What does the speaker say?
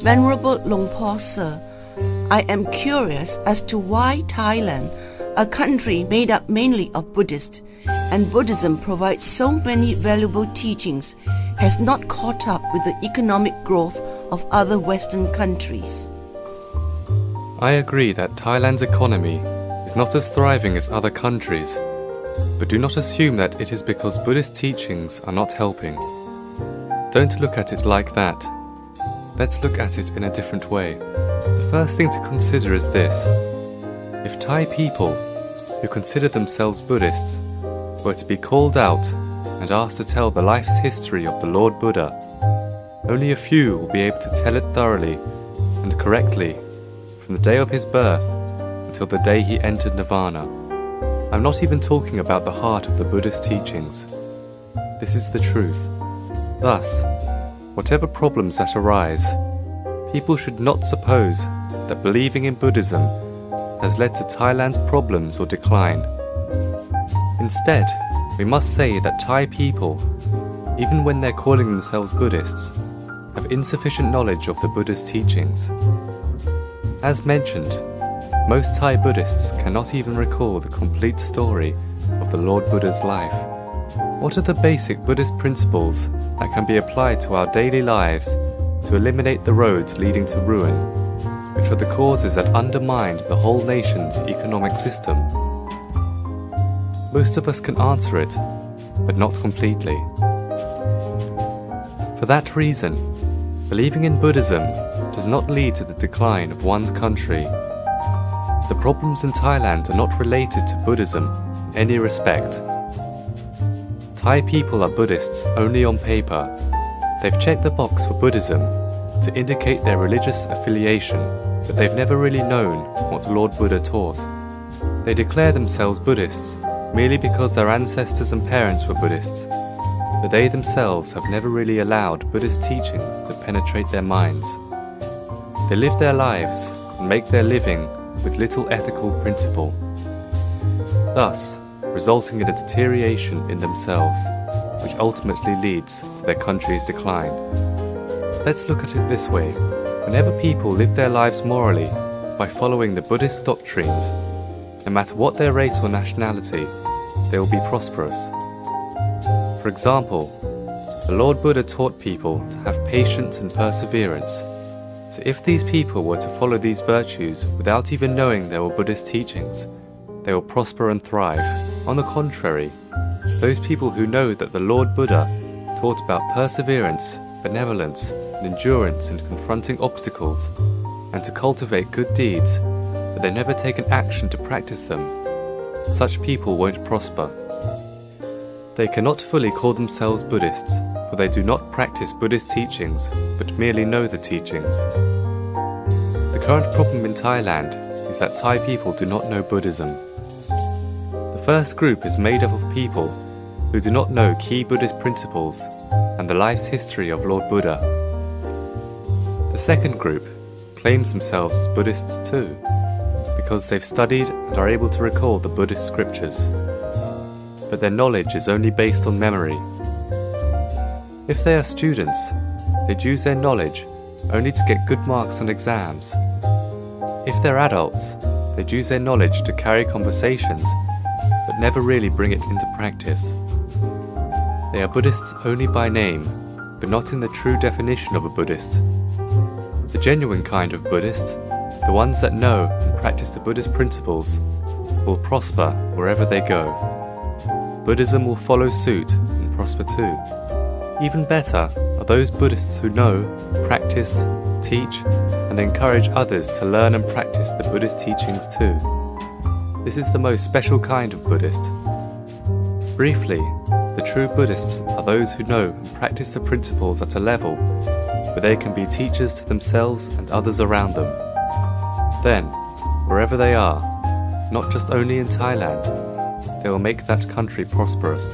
Venerable Longpo Sir, I am curious as to why Thailand, a country made up mainly of Buddhists, and Buddhism provides so many valuable teachings, has not caught up with the economic growth of other Western countries. I agree that Thailand's economy is not as thriving as other countries, but do not assume that it is because Buddhist teachings are not helping. Don't look at it like that. Let's look at it in a different way. The first thing to consider is this. If Thai people who consider themselves Buddhists were to be called out and asked to tell the life's history of the Lord Buddha, only a few will be able to tell it thoroughly and correctly from the day of his birth until the day he entered Nirvana. I'm not even talking about the heart of the Buddhist teachings. This is the truth. Thus, whatever problems that arise, people should not suppose that believing in Buddhism has led to Thailand's problems or decline. Instead, we must say that Thai people, even when they're calling themselves Buddhists, have insufficient knowledge of the Buddha's teachings. As mentioned, most Thai Buddhists cannot even recall the complete story of the Lord Buddha's life. What are the basic Buddhist principles that can be applied to our daily lives to eliminate the roads leading to ruin, which are the causes that undermined the whole nation's economic system? Most of us can answer it, but not completely. For that reason, believing in Buddhism does not lead to the decline of one's country. The problems in Thailand are not related to Buddhism in any respect. Thai people are Buddhists only on paper. They've checked the box for Buddhism to indicate their religious affiliation, but they've never really known what Lord Buddha taught. They declare themselves Buddhists merely because their ancestors and parents were Buddhists, but they themselves have never really allowed Buddhist teachings to penetrate their minds. They live their lives and make their living with little ethical principle, thus resulting in a deterioration in themselves, which ultimately leads to their country's decline. Let's look at it this way. Whenever people live their lives morally by following the Buddhist doctrines, no matter what their race or nationality, they will be prosperous. For example, the Lord Buddha taught people to have patience and perseverance. So if these people were to follow these virtues without even knowing there were Buddhist teachings, they will prosper and thrive. On the contrary, those people who know that the Lord Buddha taught about perseverance, benevolence, and endurance in confronting obstacles, and to cultivate good deeds, but they never take an action to practice them, such people won't prosper. They cannot fully call themselves Buddhists, for they do not practice Buddhist teachings, but merely know the teachings. The current problem in Thailand is that Thai people do not know Buddhism. The first group is made up of people who do not know key Buddhist principles and the life's history of Lord Buddha. The second group claims themselves as Buddhists too, because they've studied and are able to recall the Buddhist scriptures, but their knowledge is only based on memory. If they are students, they'd use their knowledge only to get good marks on exams. If they're adults, they'd use their knowledge to carry conversations, but never really bring it into practice. They are Buddhists only by name, but not in the true definition of a Buddhist. The genuine kind of Buddhist, the ones that know and practice the Buddhist principles, will prosper wherever they go. Buddhism will follow suit and prosper too. Even better are those Buddhists who know, practice, teach, and encourage others to learn and practice the Buddhist teachings too. This is the most special kind of Buddhist. Briefly, the true Buddhists are those who know and practice the principles at a level where they can be teachers to themselves and others around them. Then, wherever they are, not just only in Thailand, they will make that country prosperous.